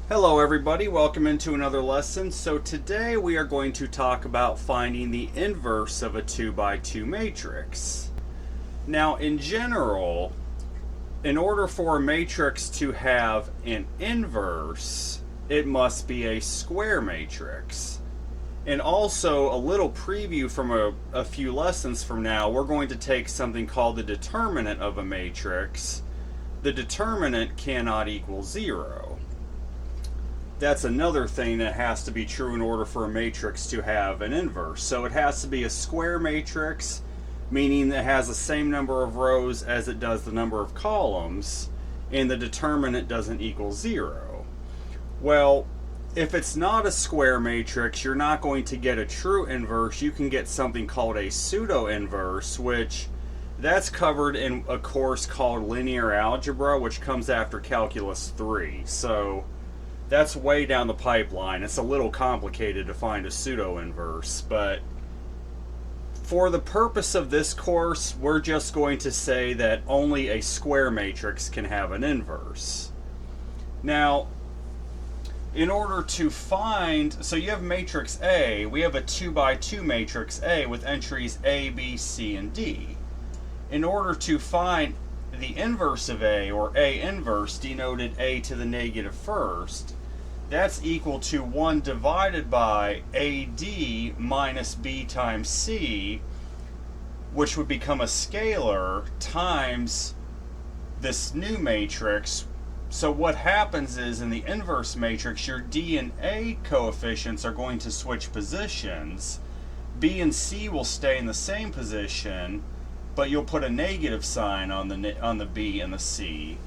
Hello everybody, welcome into another lesson. So today we are going to talk about finding the inverse of a 2 by 2 matrix. Now in general, in order for a matrix to have an inverse, it must be a square matrix. And also a little preview from a few lessons from now, we're going to take something called the determinant of a matrix. The determinant cannot equal 0. That's another thing that has to be true in order for a matrix to have an inverse. So it has to be a square matrix, meaning it has the same number of rows as it does the number of columns, and the determinant doesn't equal 0. Well, if it's not a square matrix, you're not going to get a true inverse. You can get something called a pseudo-inverse, which that's covered in a course called linear algebra, which comes after calculus 3. So that's way down the pipeline. It's a little complicated to find a pseudo-inverse, but for the purpose of this course, we're just going to say that only a square matrix can have an inverse. Now, in order to find, so you have matrix A, we have a 2 by 2 matrix A with entries A, B, C, and D. In order to find the inverse of A, or A inverse, denoted A to the negative first, that's equal to 1 divided by AD minus B times C, which would become a scalar, times this new matrix. So what happens is, in the inverse matrix, your D and A coefficients are going to switch positions. B and C will stay in the same position, but you'll put a negative sign on the B and the C.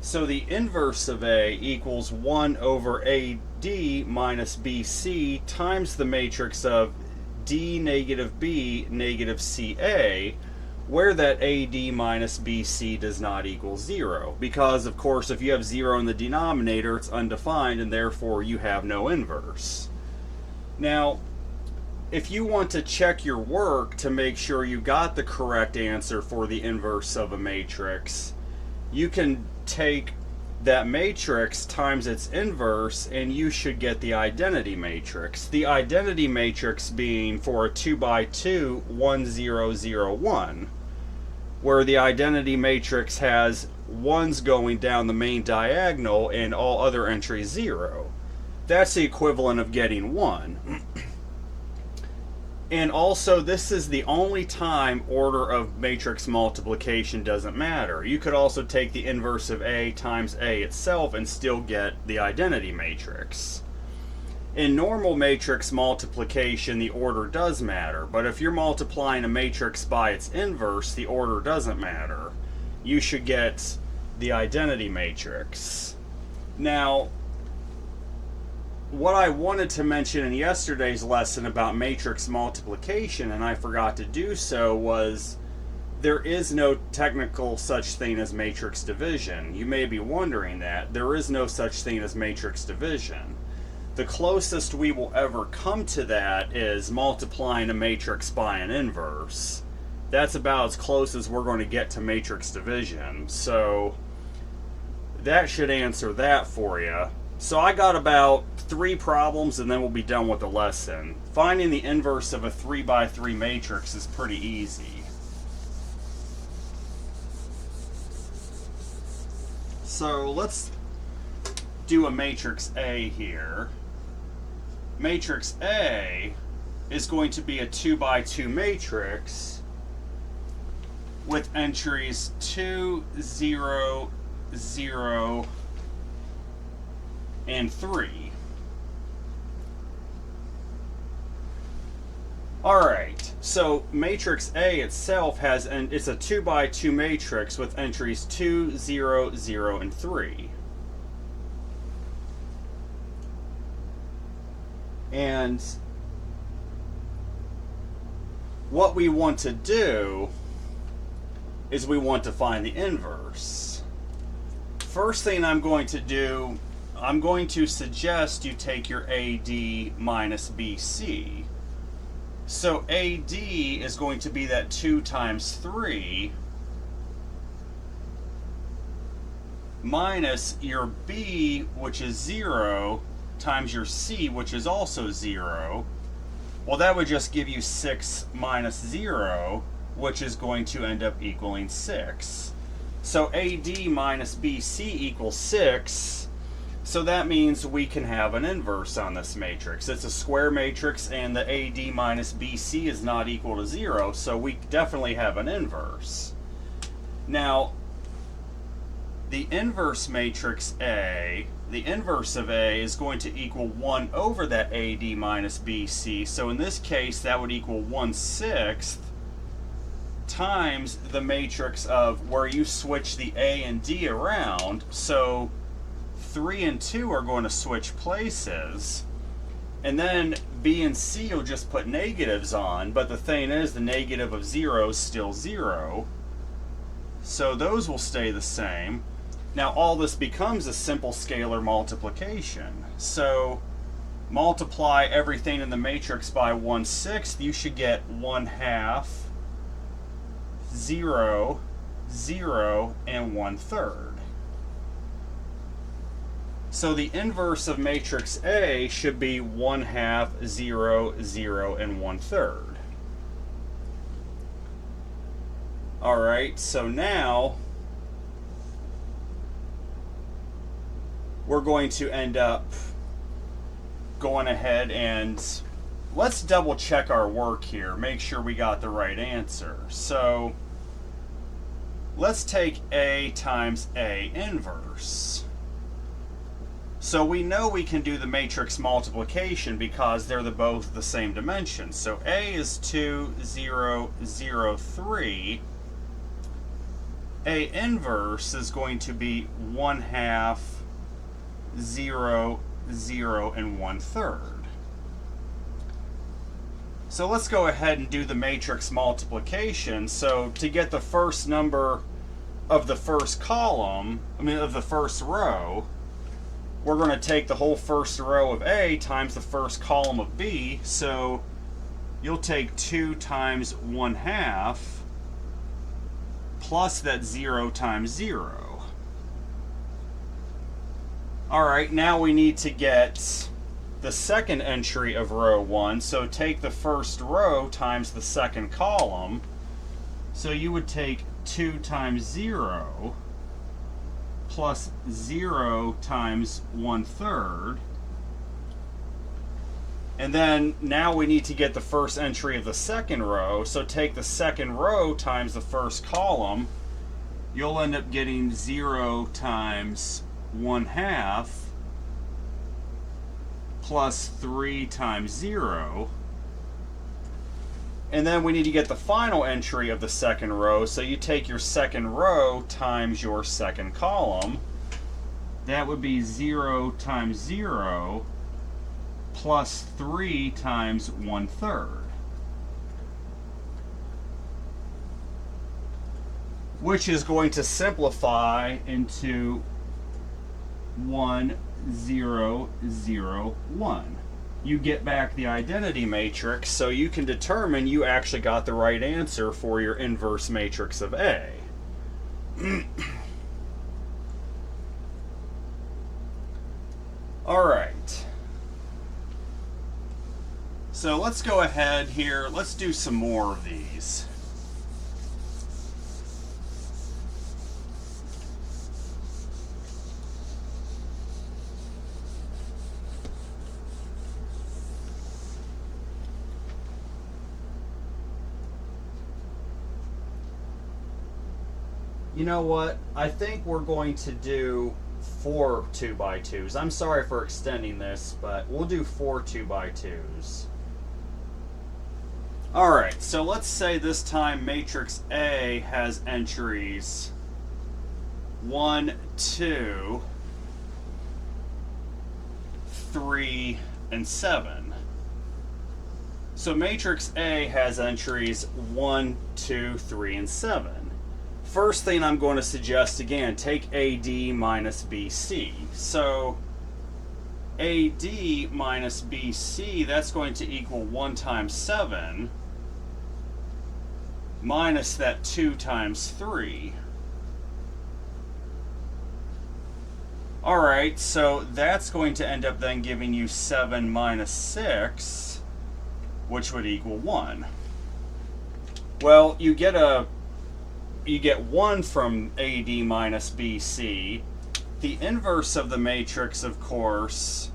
So the inverse of A equals 1 over AD minus BC times the matrix of D negative B negative CA, where that AD minus BC does not equal 0. Because, of course, if you have 0 in the denominator, it's undefined, and therefore you have no inverse. Now, if you want to check your work to make sure you got the correct answer for the inverse of a matrix, you can take that matrix times its inverse, and you should get the identity matrix. The identity matrix being, for a 2 by 2, 1, 0, 0, 1, where the identity matrix has 1s going down the main diagonal and all other entries 0. That's the equivalent of getting 1. And also, this is the only time order of matrix multiplication doesn't matter. You could also take the inverse of A times A itself and still get the identity matrix. In normal matrix multiplication, the order does matter, but if you're multiplying a matrix by its inverse, the order doesn't matter. You should get the identity matrix. Now, what I wanted to mention in yesterday's lesson about matrix multiplication, and I forgot to do so, was there is no technical such thing as matrix division. You may be wondering that. There is no such thing as matrix division. The closest we will ever come to that is multiplying a matrix by an inverse. That's about as close as we're going to get to matrix division. So that should answer that for you. So I got about 3 problems and then we'll be done with the lesson. Finding the inverse of a 3 by 3 matrix is pretty easy. So let's do a matrix A here. Matrix A is going to be a 2 by 2 matrix with entries 2, 0, 0, and 3. Alright, so matrix A itself has, and it's a 2 by 2 matrix with entries 2, 0, 0, and 3. And what we want to do is we want to find the inverse. First thing I'm going to do, I'm going to suggest you take your AD minus BC. So AD is going to be that 2 times 3 minus your B, which is 0, times your C, which is also 0. Well, that would just give you 6 minus 0, which is going to end up equaling 6. So AD minus BC equals 6. So that means we can have an inverse on this matrix. It's a square matrix, and the AD minus BC is not equal to 0, so we definitely have an inverse. Now, the inverse matrix A, the inverse of A is going to equal 1 over that AD minus BC. So in this case, that would equal 1/6 times the matrix of where you switch the A and D around. So 3 and 2 are going to switch places. And then B and C will just put negatives on. But the thing is, the negative of 0 is still 0. So those will stay the same. Now all this becomes a simple scalar multiplication. So multiply everything in the matrix by 1/6, you should get 1/2, 0, 0, and 1/3. So the inverse of matrix A should be 1/2, 0, 0, and 1/3. Alright, so now we're going to end up going ahead and let's double check our work here, make sure we got the right answer. So let's take A times A inverse. So we know we can do the matrix multiplication because they're both the same dimension. So A is 2, 0, 0, 3. A inverse is going to be 1/2, 0, 0, and 1/3. So let's go ahead and do the matrix multiplication. So to get the first number of the first column, of the first row, we're going to take the whole first row of A times the first column of B. So you'll take 2 times 1/2 plus that 0 times 0. Alright, now we need to get the second entry of row 1. So take the first row times the second column. So you would take 2 times 0 plus 0 times 1/3. And then now we need to get the first entry of the second row. So take the second row times the first column. You'll end up getting 0 times 1/2 plus 3 times 0. And then we need to get the final entry of the second row. So you take your second row times your second column. That would be 0 times 0 plus 3 times 1/3. Which is going to simplify into 1, 0, 0, 1. You get back the identity matrix, so you can determine you actually got the right answer for your inverse matrix of A. Alright. So let's go ahead here, let's do some more of these. You know what? I think we're going to do 4 2x2s. I'm sorry for extending this, but we'll do 4 2x2s. Alright, so let's say this time matrix A has entries 1, 2, 3, and 7. So matrix A has entries 1, 2, 3, and 7. First thing I'm going to suggest again, take AD minus BC. So AD minus BC, that's going to equal 1 times 7 minus that 2 times 3. Alright, so that's going to end up then giving you 7 minus 6, which would equal 1. Well, you get 1 from AD minus BC. The inverse of the matrix, of course,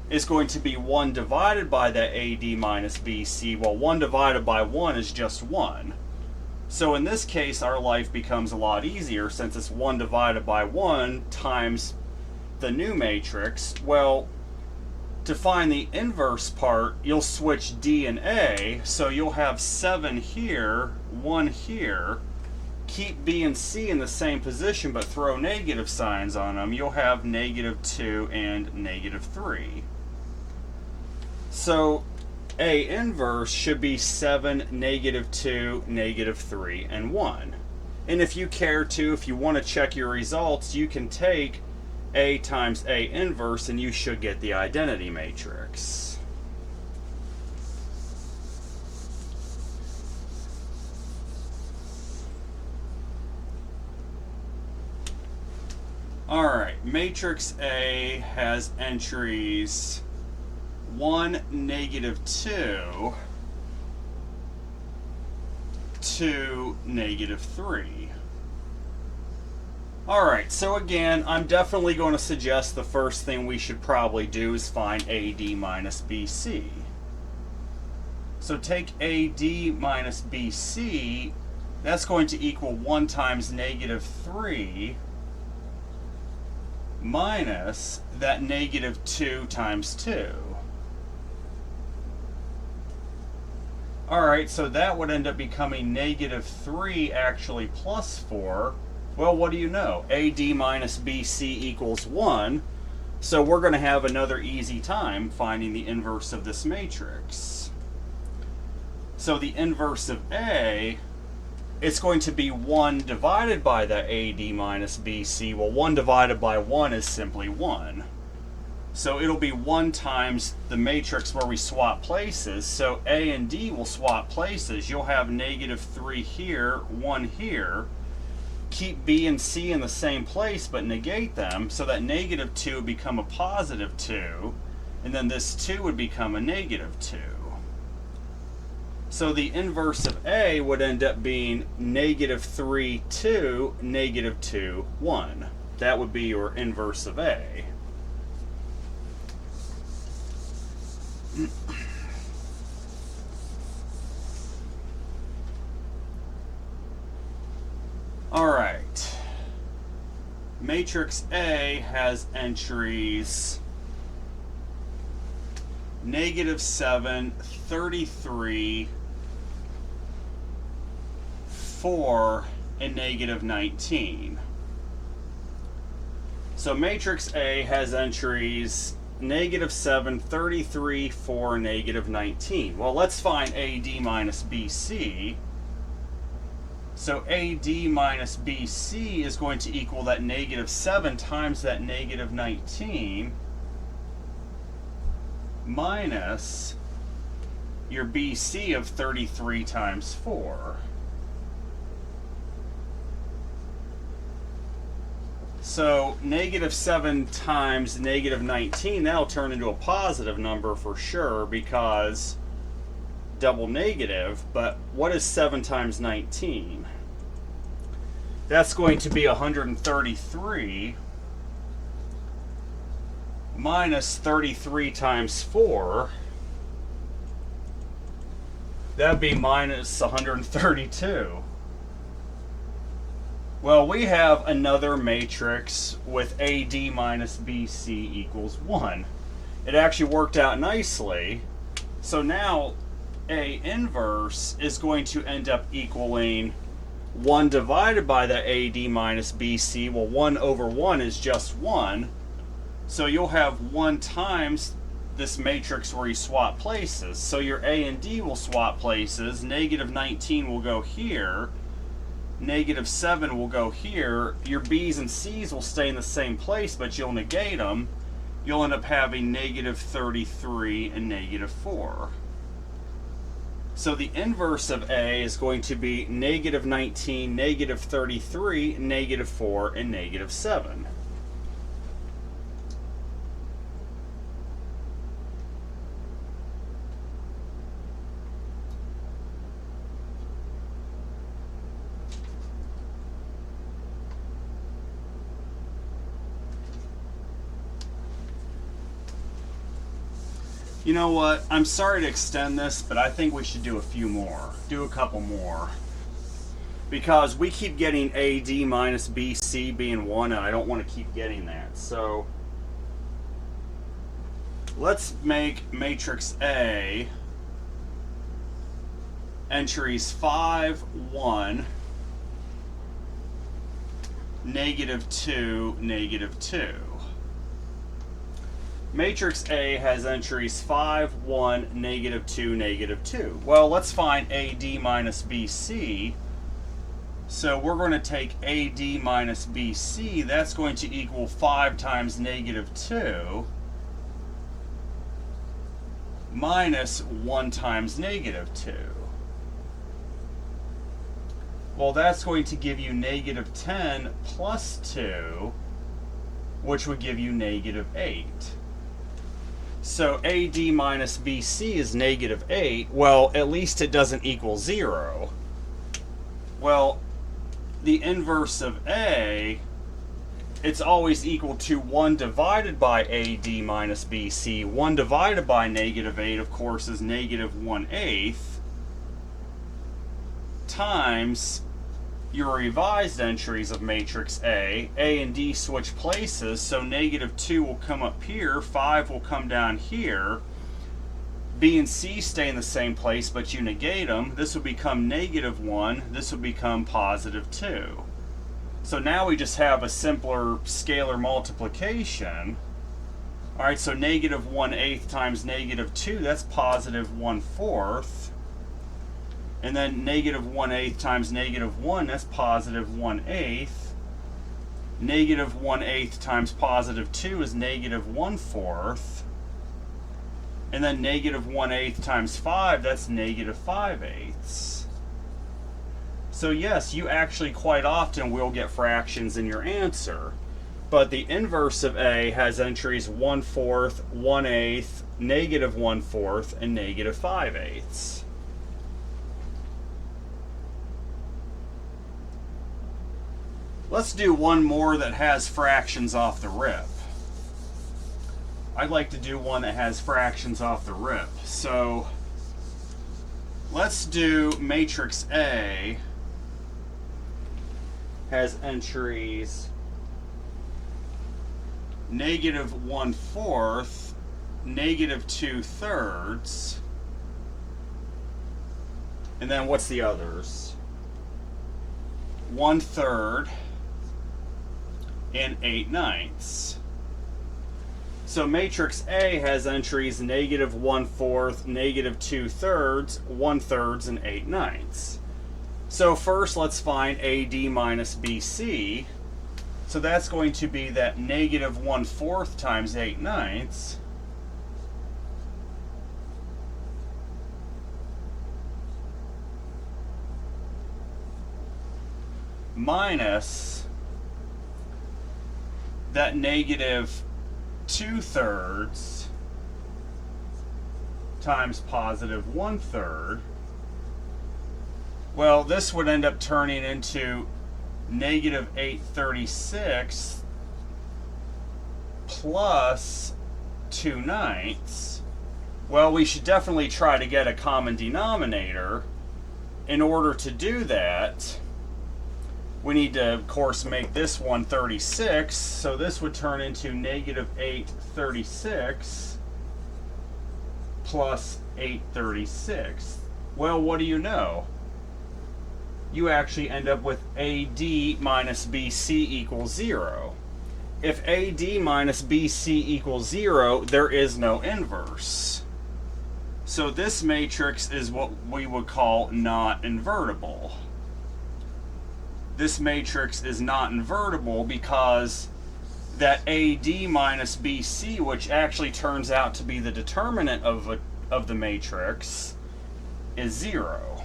is going to be 1 divided by that AD minus BC. Well, 1 divided by 1 is just 1. So in this case, our life becomes a lot easier since it's 1 divided by 1 times the new matrix. Well, to find the inverse part, you'll switch D and A, so you'll have 7 here, 1 here. Keep B and C in the same position, but throw negative signs on them. You'll have -2 and -3. So A inverse should be 7, -2, -3, and 1. And if you care to, if you want to check your results, you can take A times A inverse and you should get the identity matrix. Alright, matrix A has entries 1, -2, 2, -3. Alright, so again, I'm definitely going to suggest the first thing we should probably do is find AD minus BC. So take AD minus BC, that's going to equal 1 times -3 minus that -2 times 2. Alright, so that would end up becoming -3 actually plus 4. Well, what do you know? AD minus BC equals 1. So we're going to have another easy time finding the inverse of this matrix. So the inverse of A, it's going to be 1 divided by the AD minus BC. Well, 1 divided by 1 is simply 1. So it'll be 1 times the matrix where we swap places. So A and D will swap places. You'll have -3 here, 1 here. Keep B and C in the same place but negate them, so that -2 would become a +2, and then this 2 would become a -2. So the inverse of A would end up being -3, 2, -2, 1. That would be your inverse of A. Alright, matrix A has entries -7, 33, 4, and -19. So matrix A has entries -7, 33, 4, -19. Well, let's find AD minus BC. So AD minus BC is going to equal that -7 times that -19 minus your BC of 33 times 4. So -7 times -19, that'll turn into a positive number for sure because double negative, but what is 7 times 19? That's going to be 133 minus 33 times 4. That'd be minus 132. Well, we have another matrix with AD minus BC equals 1. It actually worked out nicely. So now A inverse is going to end up equaling 1 divided by the AD minus BC. Well, 1 over 1 is just 1. So you'll have 1 times this matrix where you swap places. So your A and D will swap places. -19 will go here. -7 will go here. Your B's and C's will stay in the same place, but you'll negate them. You'll end up having -33 and -4. So the inverse of A is going to be -19, -33, -4, and -7. You know what? I'm sorry to extend this, but I think we should do a few more. Do a couple more. Because we keep getting AD minus BC being 1, and I don't want to keep getting that. So let's make matrix A entries 5, 1, -2, -2. Matrix A has entries 5, 1, -2, -2. Well, let's find AD minus BC. So we're going to take AD minus BC. That's going to equal 5 times -2 minus 1 times -2. Well, that's going to give you -10 plus 2, which would give you -8. So AD minus BC is -8. Well, at least it doesn't equal 0. Well, the inverse of A, it's always equal to 1 divided by AD minus BC. 1 divided by -8, of course, is -1/8 times your revised entries of matrix A. A and D switch places, so -2 will come up here, 5 will come down here. B and C stay in the same place, but you negate them. This will become -1, this will become +2. So now we just have a simpler scalar multiplication. Alright, so -1/8 times -2, that's +1/4. And then -1/8 times -1, that's +1/8. -1/8 times +2 is -1/4. And then -1/8 times 5, that's -5/8. So yes, you actually quite often will get fractions in your answer. But the inverse of A has entries 1/4, 1/8, -1/4, and -5/8. Let's do one more that has fractions off the rip. I'd like to do one that has fractions off the rip. So let's do matrix A has entries -1/4, -2/3, and then what's the others? 1/3 and 8/9. So matrix A has entries -1/4, -2/3, 1/3, and 8/9. So first let's find AD minus BC. So that's going to be that -1/4 times 8/9 minus that -2/3 times +1/3. Well, this would end up turning into -8/36 plus 2/9. Well, we should definitely try to get a common denominator. In order to do that, we need to, of course, make this one 36. So this would turn into -8/36 plus 8/36. Well, what do you know? You actually end up with AD minus BC equals 0. If AD minus BC equals 0, there is no inverse. So this matrix is what we would call not invertible. This matrix is not invertible because that AD minus BC, which actually turns out to be the determinant of the matrix, is 0.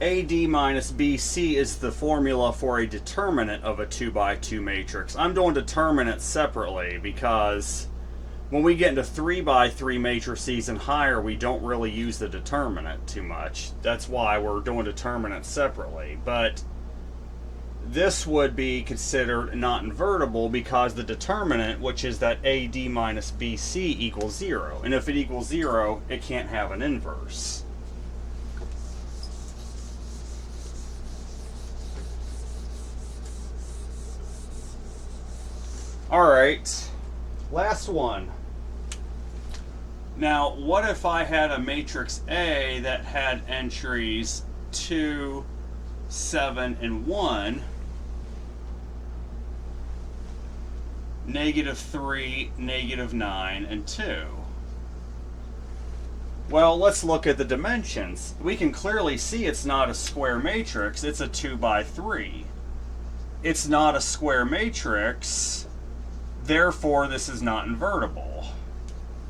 AD minus BC is the formula for a determinant of a 2x2 matrix. I'm doing determinants separately because when we get into 3x3 matrices and higher, we don't really use the determinant too much. That's why we're doing determinants separately. But this would be considered not invertible because the determinant, which is that AD minus BC, equals 0. And if it equals 0, it can't have an inverse. Alright, last one. Now, what if I had a matrix A that had entries 2, 7, and 1, -3, -9, and 2? Well, let's look at the dimensions. We can clearly see it's not a square matrix, it's a 2 by 3. It's not a square matrix, therefore this is not invertible.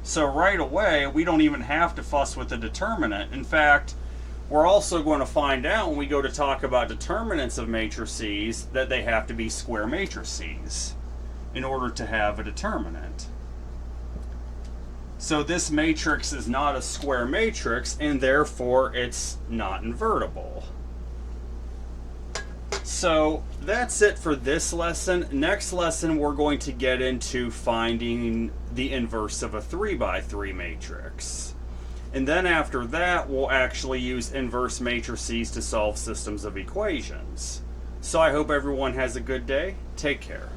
So right away, we don't even have to fuss with the determinant. In fact, we're also going to find out when we go to talk about determinants of matrices that they have to be square matrices in order to have a determinant. So this matrix is not a square matrix, and therefore it's not invertible. So that's it for this lesson. Next lesson, we're going to get into finding the inverse of a 3 by 3 matrix. And then after that, we'll actually use inverse matrices to solve systems of equations. So I hope everyone has a good day. Take care.